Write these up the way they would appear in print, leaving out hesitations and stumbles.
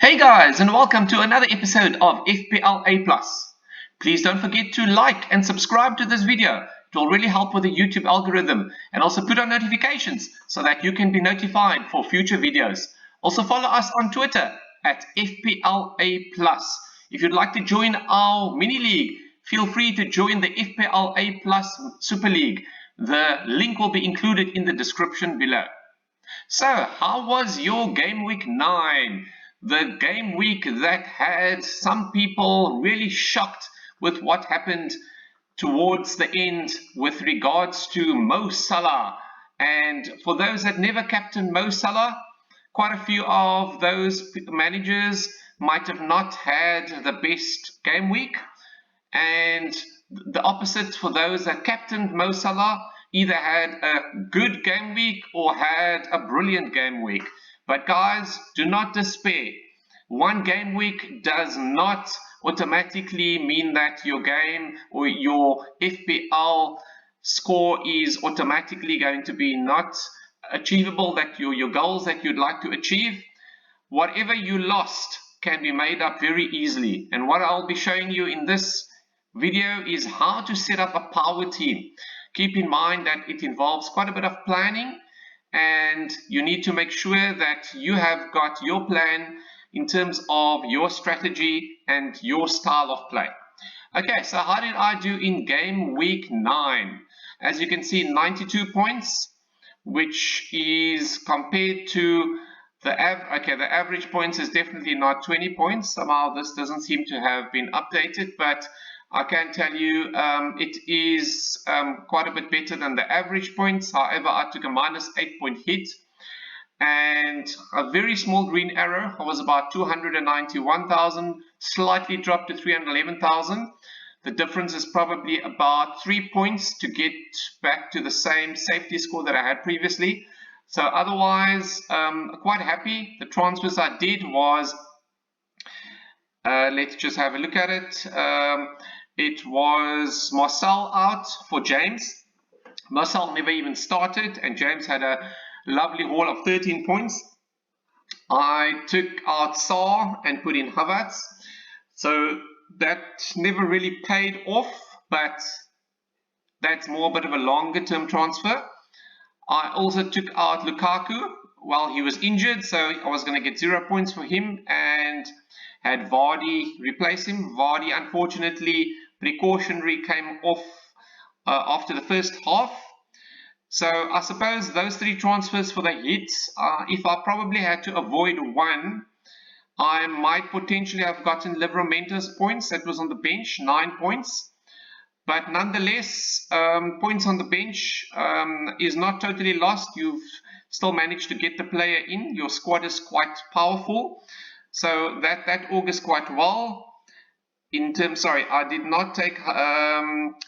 Hey guys, and welcome to another episode of Fpla. Please don't forget to like and subscribe to this video. It will really help with the YouTube algorithm, and also put on notifications so that you can be notified for future videos. Also follow us on Twitter at Fpla+. If you'd like to join our mini league, feel free to join the Fpla+ Super League. The link will be included in the description below. So, how was your Game Week 9? The game week that had some people really shocked with what happened towards the end with regards to Mo Salah. And for those that never captained Mo Salah, quite a few of those managers might have not had the best game week. And the opposite for those that captained Mo Salah, either had a good game week or had a brilliant game week. But guys, do not despair. One game week does not automatically mean that your game or your FPL score is automatically going to be not achievable, that your goals that you'd like to achieve. Whatever you lost can be made up very easily. And what I'll be showing you in this video is how to set up a power team. Keep in mind that it involves quite a bit of planning, and you need to make sure that you have got your plan in terms of your strategy and your style of play. Okay, so how did I do in game week 9? As you can see, 92 points, which is compared to the average points is definitely not 20 points. Somehow this doesn't seem to have been updated, but I can tell you it is quite a bit better than the average points. However, I took a minus 8-point hit and a very small green arrow. I was about 291,000, slightly dropped to 311,000. The difference is probably about 3 points to get back to the same safety score that I had previously. So otherwise, quite happy. The transfers I did was, let's just have a look at it. It was Marcel out for James. Marcel never even started, and James had a lovely haul of 13 points. I took out Saar and put in Havertz. So that never really paid off, but that's more a bit of a longer term transfer. I also took out Lukaku while he was injured, so I was going to get 0 points for him, and had Vardy replace him. Vardy, unfortunately, precautionary came off after the first half. So I suppose those 3 transfers for the hits, if I probably had to avoid one, I might potentially have gotten Livramento's points. That was on the bench, 9 points. But nonetheless, points on the bench is not totally lost. You've still managed to get the player in. Your squad is quite powerful. So that augurs quite well. I did not take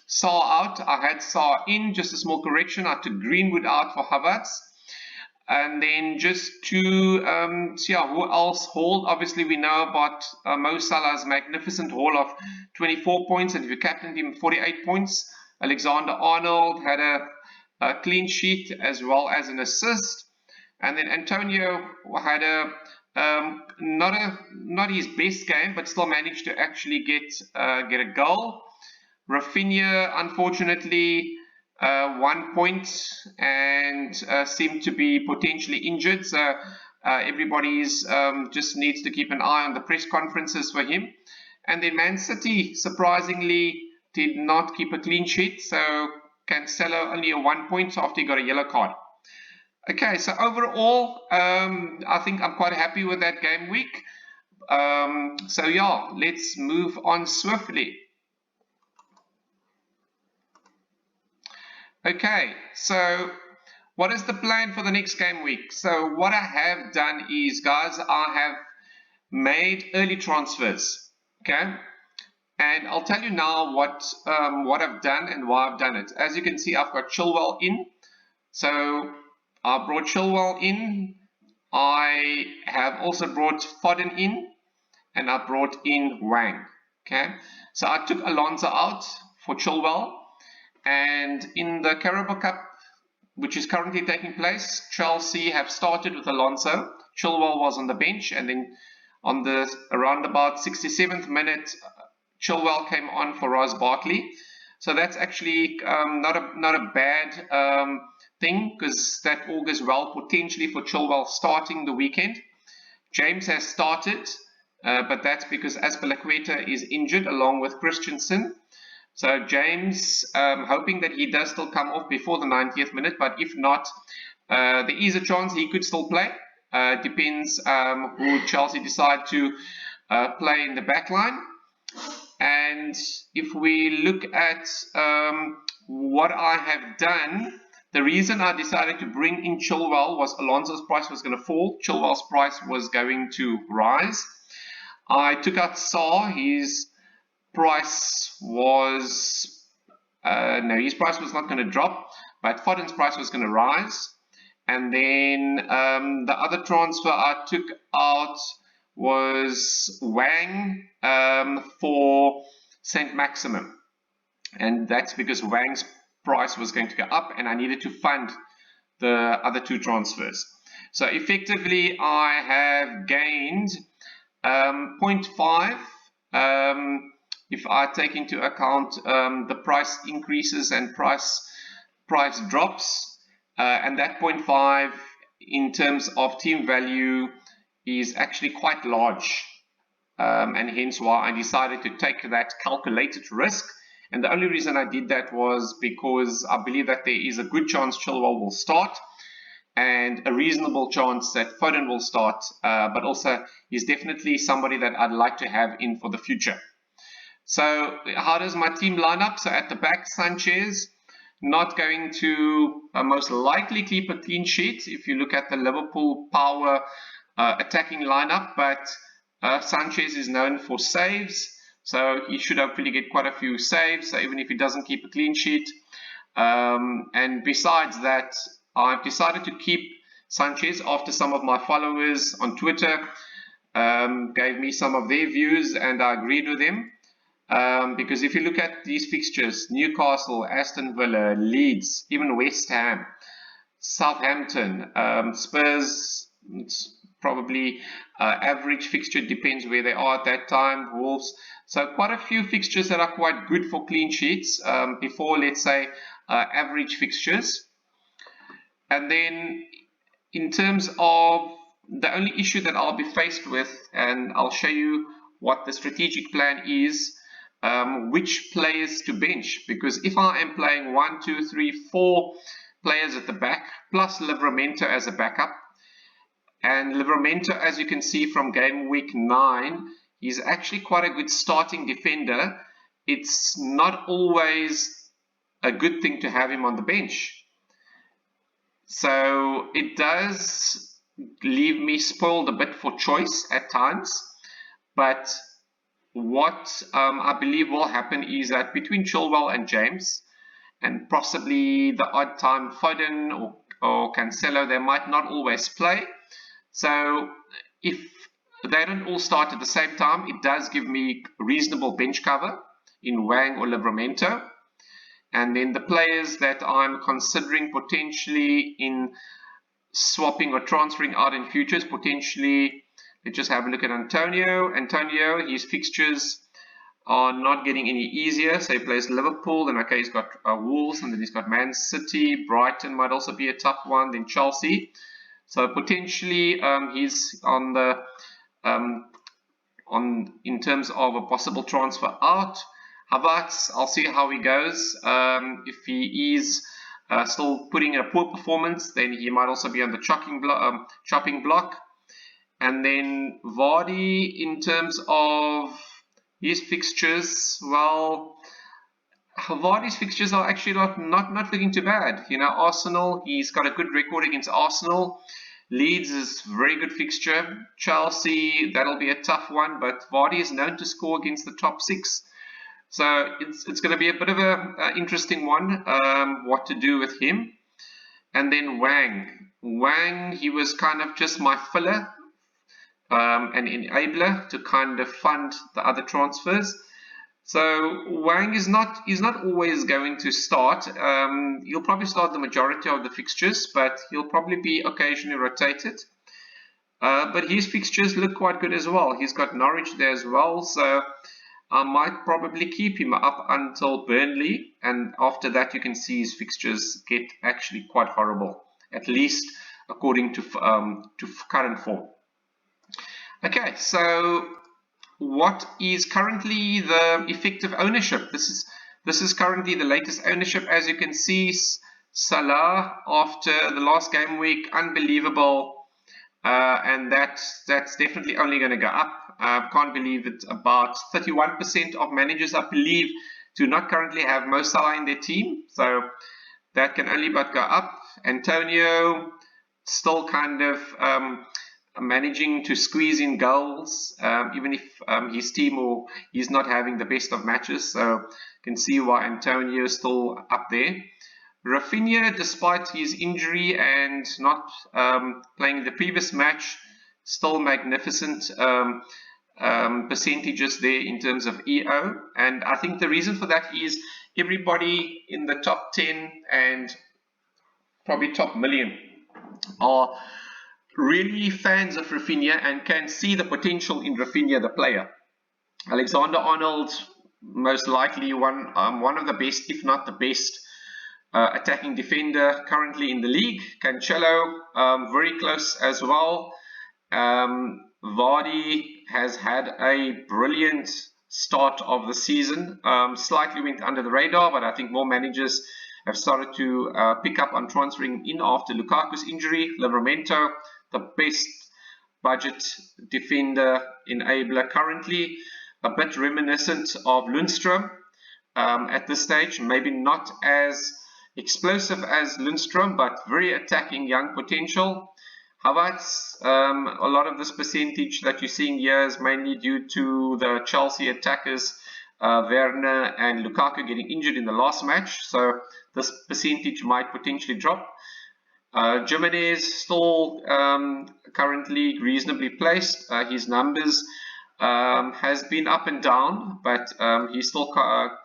Saar out. I had Saar in. Just a small correction. I took Greenwood out for Havertz. And then just to see who else hauled. Obviously, we know about Mo Salah's magnificent haul of 24 points. And if you captained him, 48 points. Alexander-Arnold had a clean sheet as well as an assist. And then Antonio had not his best game, but still managed to actually get a goal. Rafinha, unfortunately, 1 point and seemed to be potentially injured. So everybody's just needs to keep an eye on the press conferences for him. And then Man City, surprisingly, did not keep a clean sheet. So Cancelo only a 1 point after he got a yellow card. Okay, so overall, I think I'm quite happy with that game week. So yeah, let's move on swiftly. Okay, so what is the plan for the next game week? So what I have done is, guys, I have made early transfers. Okay, and I'll tell you now what I've done and why I've done it. As you can see, I've got Chilwell in. So I brought Chilwell in. I have also brought Foden in, and I brought in Wang. Okay, so I took Alonso out for Chilwell, and in the Carabao Cup, which is currently taking place, Chelsea have started with Alonso. Chilwell was on the bench, and then On the around about 67th minute, Chilwell came on for Ross Barkley. So that's actually not a bad thing, because that augurs well potentially for Chilwell starting the weekend. James has started, but that's because Azpilicueta is injured along with Christensen. So James, hoping that he does still come off before the 90th minute, but if not, there is a chance he could still play. Depends who Chelsea decide to play in the back line. And if we look at what I have done, the reason I decided to bring in Chilwell was Alonso's price was going to fall. Chilwell's price was going to rise. I took out Saar. His price was his price was not going to drop, but Foden's price was going to rise. And then the other transfer I took out was Wang for St. Maximum, and that's because Wang's price was going to go up and I needed to fund the other two transfers. So effectively I have gained 0.5 if I take into account the price increases and price drops, and that 0.5 in terms of team value is actually quite large, and hence why I decided to take that calculated risk. And the only reason I did that was because I believe that there is a good chance Chilwell will start and a reasonable chance that Foden will start, but also he's definitely somebody that I'd like to have in for the future. So how does my team line up? So at the back, Sanchez, not going to most likely keep a clean sheet if you look at the Liverpool power attacking lineup, but Sanchez is known for saves, so he should hopefully get quite a few saves, so even if he doesn't keep a clean sheet. And besides that, I've decided to keep Sanchez after some of my followers on Twitter gave me some of their views and I agreed with them. Because if you look at these fixtures, Newcastle, Aston Villa, Leeds, even West Ham, Southampton, Spurs, it's probably average fixture, depends where they are at that time, Wolves. So quite a few fixtures that are quite good for clean sheets before, let's say, average fixtures. And then in terms of the only issue that I'll be faced with, and I'll show you what the strategic plan is, which players to bench, because if I am playing 1, 2, 3, 4 players at the back plus Livramento as a backup, and Livramento, as you can see from game week 9, he's actually quite a good starting defender. It's not always a good thing to have him on the bench, so it does leave me spoiled a bit for choice at times. But what I believe will happen is that between Chilwell and James, and possibly the odd time Foden or Cancelo, they might not always play. So if they don't all start at the same time, it does give me reasonable bench cover in Wang or Livramento. And then the players that I'm considering potentially in swapping or transferring out in futures, potentially, let's just have a look at Antonio. Antonio, his fixtures are not getting any easier. So he plays Liverpool, then okay, he's got Wolves, and then he's got Man City. Brighton might also be a tough one, then Chelsea. So potentially he's on the in terms of a possible transfer out. Havertz, I'll see how he goes. If he is still putting in a poor performance, then he might also be on the chopping block. And then Vardy, in terms of his fixtures, well, Vardy's fixtures are actually not looking too bad. You know, Arsenal, he's got a good record against Arsenal. Leeds is a very good fixture. Chelsea, that'll be a tough one, but Vardy is known to score against the top 6. So it's going to be a bit of an interesting one, what to do with him. And then Wang, he was kind of just my filler, an enabler to kind of fund the other transfers. So Wang is not always going to start. He'll probably start the majority of the fixtures, but he'll probably be occasionally rotated. But his fixtures look quite good as well. He's got Norwich there as well, so I might probably keep him up until Burnley, and after that you can see his fixtures get actually quite horrible, at least according to current form. Okay, so what is currently the effective ownership? This is currently the latest ownership. As you can see, Salah after the last game week, unbelievable. And that's definitely only going to go up. Can't believe it. About 31% of managers, I believe, do not currently have Mo Salah in their team, so that can only but go up. Antonio still kind of managing to squeeze in goals, even if his team or he's not having the best of matches. So you can see why Antonio is still up there. Rafinha, despite his injury and not playing the previous match, still magnificent percentages there in terms of EO. And I think the reason for that is everybody in the top 10 and probably top million are really fans of Rafinha and can see the potential in Rafinha, the player. Alexander-Arnold, most likely one of the best, if not the best, attacking defender currently in the league. Cancelo, very close as well. Vardy has had a brilliant start of the season. Slightly went under the radar, but I think more managers have started to pick up on transferring in after Lukaku's injury. Livramento, the best budget defender enabler currently, a bit reminiscent of Lundstrom at this stage, maybe not as explosive as Lundstrom, but very attacking young potential. Havertz, a lot of this percentage that you're seeing here is mainly due to the Chelsea attackers, Werner and Lukaku getting injured in the last match, so this percentage might potentially drop. Jimenez still currently reasonably placed. His numbers has been up and down, but he's still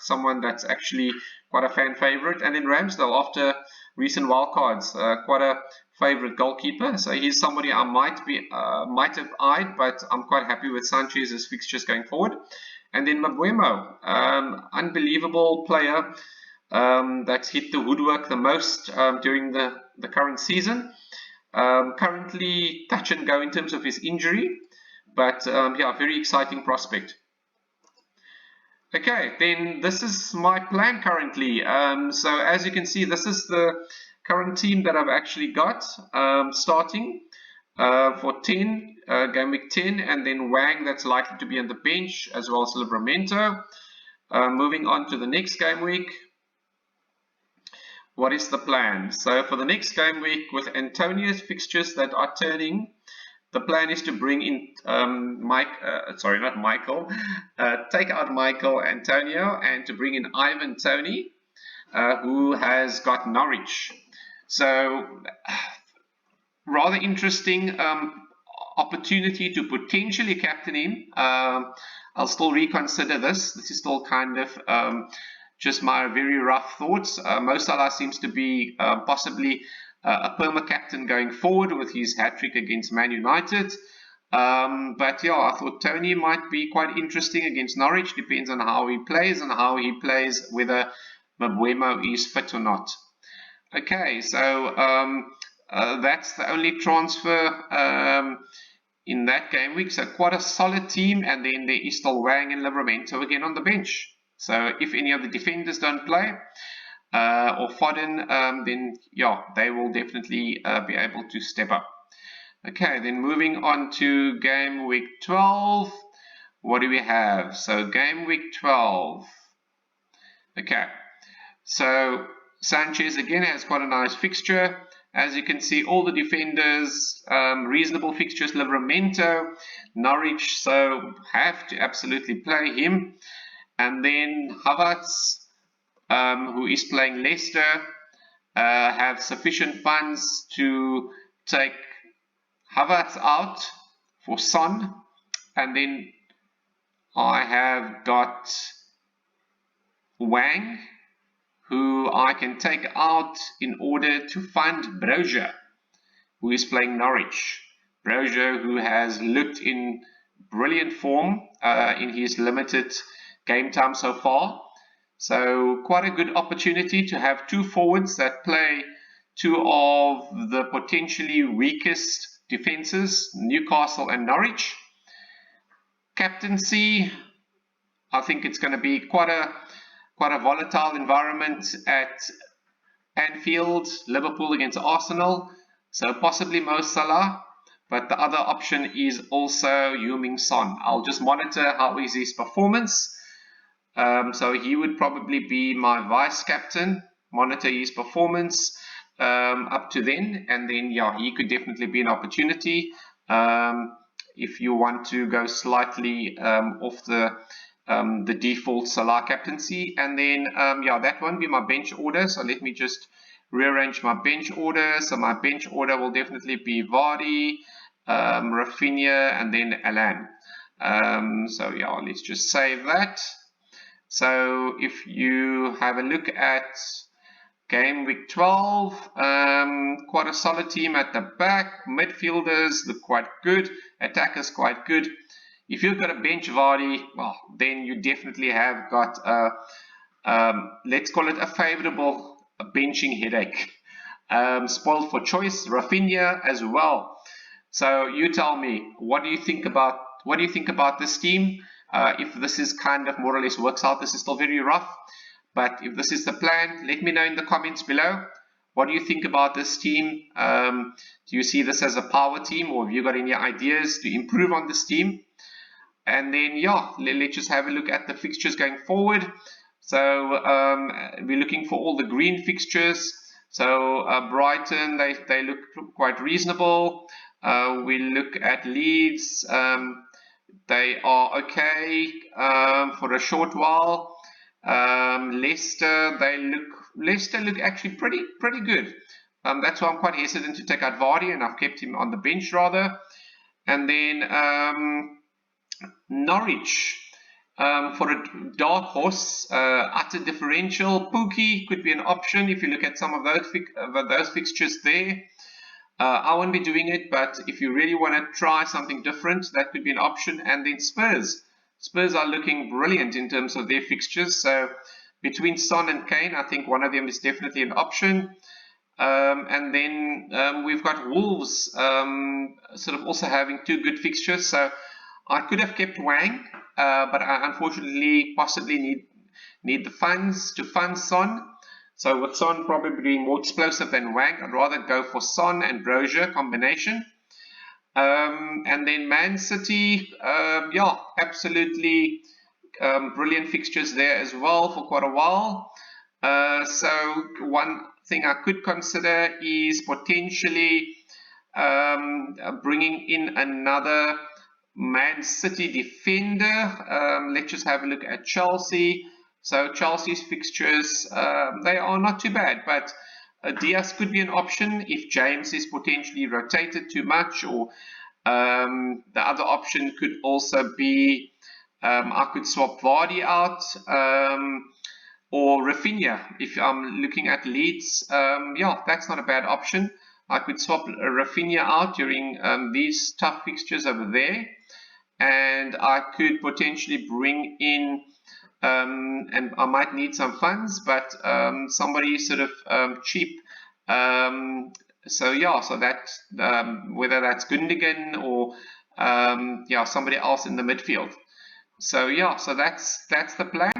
someone that's actually quite a fan favorite. And then Ramsdale, after recent wildcards, quite a favorite goalkeeper. So he's somebody I might have eyed, but I'm quite happy with Sanchez's fixtures going forward. And then Mbeumo, unbelievable player that's hit the woodwork the most during the current season. Currently touch and go in terms of his injury, but yeah, very exciting prospect. Okay, then this is my plan currently. So as you can see, this is the current team that I've actually got starting for 10, game week 10, and then Wang that's likely to be on the bench, as well as Livramento. Moving on to the next game week. What is the plan? So for the next game week, with Antonio's fixtures that are turning, the plan is to bring in take out Michael Antonio and to bring in Ivan Toney, who has got Norwich. So rather interesting opportunity to potentially captain him. I'll still reconsider this. This is still kind of just my very rough thoughts. Mo Salah seems to be possibly a perma-captain going forward with his hat-trick against Man United. But yeah, I thought Toney might be quite interesting against Norwich. Depends on how he plays and how he plays, whether Mbeumo is fit or not. Okay, so that's the only transfer in that game week. So quite a solid team, and then there is still Wang and Livramento again on the bench. So if any of the defenders don't play, or Foden, then yeah, they will definitely be able to step up. Okay, then moving on to game week 12. What do we have? So game week 12. Okay, so Sanchez again has quite a nice fixture. As you can see, all the defenders, reasonable fixtures. Livramento, Norwich, so have to absolutely play him. And then Havertz, who is playing Leicester, have sufficient funds to take Havertz out for Son. And then I have got Wang, who I can take out in order to fund Brozier, who is playing Norwich. Brozier, who has looked in brilliant form in his limited game time so far. So quite a good opportunity to have two forwards that play two of the potentially weakest defenses, Newcastle and Norwich. Captaincy, I think it's going to be quite a volatile environment at Anfield, Liverpool against Arsenal, so possibly Mo Salah, but the other option is also Heung-min Son. I'll just monitor how is his performance. So he would probably be my vice captain, monitor his performance up to then, and then yeah, he could definitely be an opportunity if you want to go slightly off the default Salah captaincy. And then yeah, that won't be my bench order, so let me just rearrange my bench order. So my bench order will definitely be Vardy, Rafinha, and then Alan. So yeah, let's just save that. So if you have a look at Gameweek 12, quite a solid team at the back. Midfielders look quite good, attackers quite good. If you've got a bench Vardy, well, then you definitely have got let's call it a favourable benching headache. Spoiled for choice, Rafinha as well. So you tell me, what do you think about this team? If this is kind of more or less works out, this is still very rough. But if this is the plan, let me know in the comments below. What do you think about this team? Do you see this as a power team, or have you got any ideas to improve on this team? And then yeah, let's just have a look at the fixtures going forward. So we're looking for all the green fixtures. So Brighton, they look quite reasonable. We look at Leeds. They are okay for a short while. Leicester look actually pretty good. That's why I'm quite hesitant to take out Vardy, and I've kept him on the bench rather. And then Norwich, for a dark horse, utter differential. Pookie could be an option if you look at some of those fixtures there. I won't be doing it, but if you really want to try something different, that could be an option. And then Spurs. Spurs are looking brilliant in terms of their fixtures. So between Son and Kane, I think one of them is definitely an option. And then we've got Wolves sort of also having two good fixtures. So I could have kept Wang, but I unfortunately possibly need the funds to fund Son. So with Son probably being more explosive than Wang, I'd rather go for Son and Brozier combination. And then Man City, yeah, absolutely brilliant fixtures there as well for quite a while. So one thing I could consider is potentially bringing in another Man City defender. Let's just have a look at Chelsea. So Chelsea's fixtures, they are not too bad, but Diaz could be an option if James is potentially rotated too much, or the other option could also be I could swap Vardy out, or Rafinha if I'm looking at Leeds. Yeah, that's not a bad option. I could swap Rafinha out during these tough fixtures over there, and I could potentially bring in and I might need some funds, but somebody sort of cheap. So yeah, so that whether that's Gundogan or yeah, somebody else in the midfield. So yeah, so that's the plan.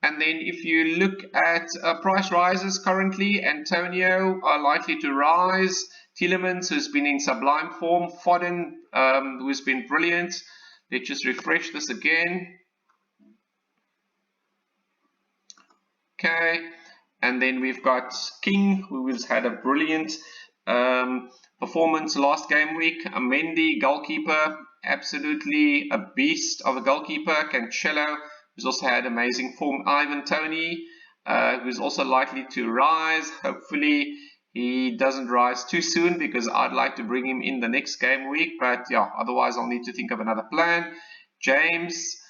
And then if you look at price rises currently, Antonio are likely to rise. Tielemans, who's been in sublime form. Foden, who's been brilliant. Let's just refresh this again. Okay, and then we've got King, who has had a brilliant performance last game week. Mendy, goalkeeper, absolutely a beast of a goalkeeper. Cancelo, who's also had amazing form. Ivan Toney, who's also likely to rise. Hopefully he doesn't rise too soon, because I'd like to bring him in the next game week. But yeah, otherwise I'll need to think of another plan. James.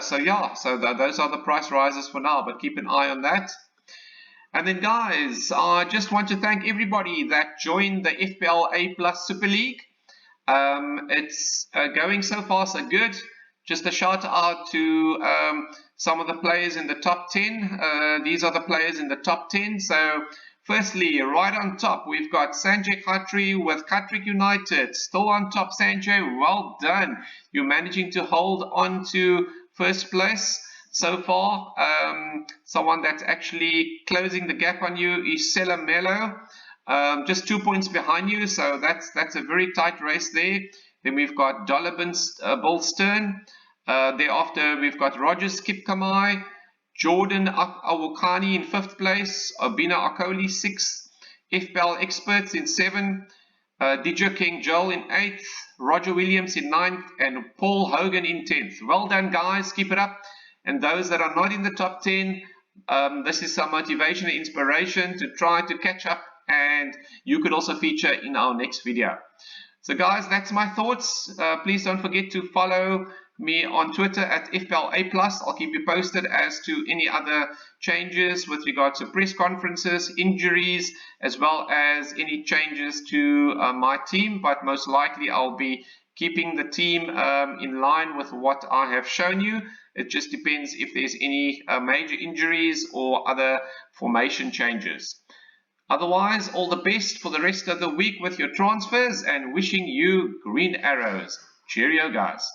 So yeah, so those are the price rises for now, but keep an eye on that. And then guys, I just want to thank everybody that joined the FPL A Plus Super League. It's going so far so good. Just a shout out to some of the players in the top 10. These are the players in the top 10. So firstly, right on top, we've got Sanjay Khatri with Khatrik United. Still on top, Sanjay. Well done. You're managing to hold on to first place so far. Someone that's actually closing the gap on you is Sela Mello. Just 2 points behind you, so that's a very tight race there. Then we've got Donovan Bolstern. Thereafter, we've got Rogers Kipkamai, Jordan Awokani in 5th place, Obina Akoli 6th, Fpla Experts in 7th, Dijo King Joel in 8th, Roger Williams in 9th, and Paul Hogan in 10th. Well done, guys. Keep it up. And those that are not in the top 10, this is some motivation and inspiration to try to catch up, and you could also feature in our next video. So guys, that's my thoughts. Please don't forget to follow me on Twitter at Fpla+. I'll keep you posted as to any other changes with regard to press conferences, injuries, as well as any changes to my team. But most likely I'll be keeping the team in line with what I have shown you. It just depends if there's any major injuries or other formation changes. Otherwise, all the best for the rest of the week with your transfers, and wishing you green arrows. Cheerio, guys.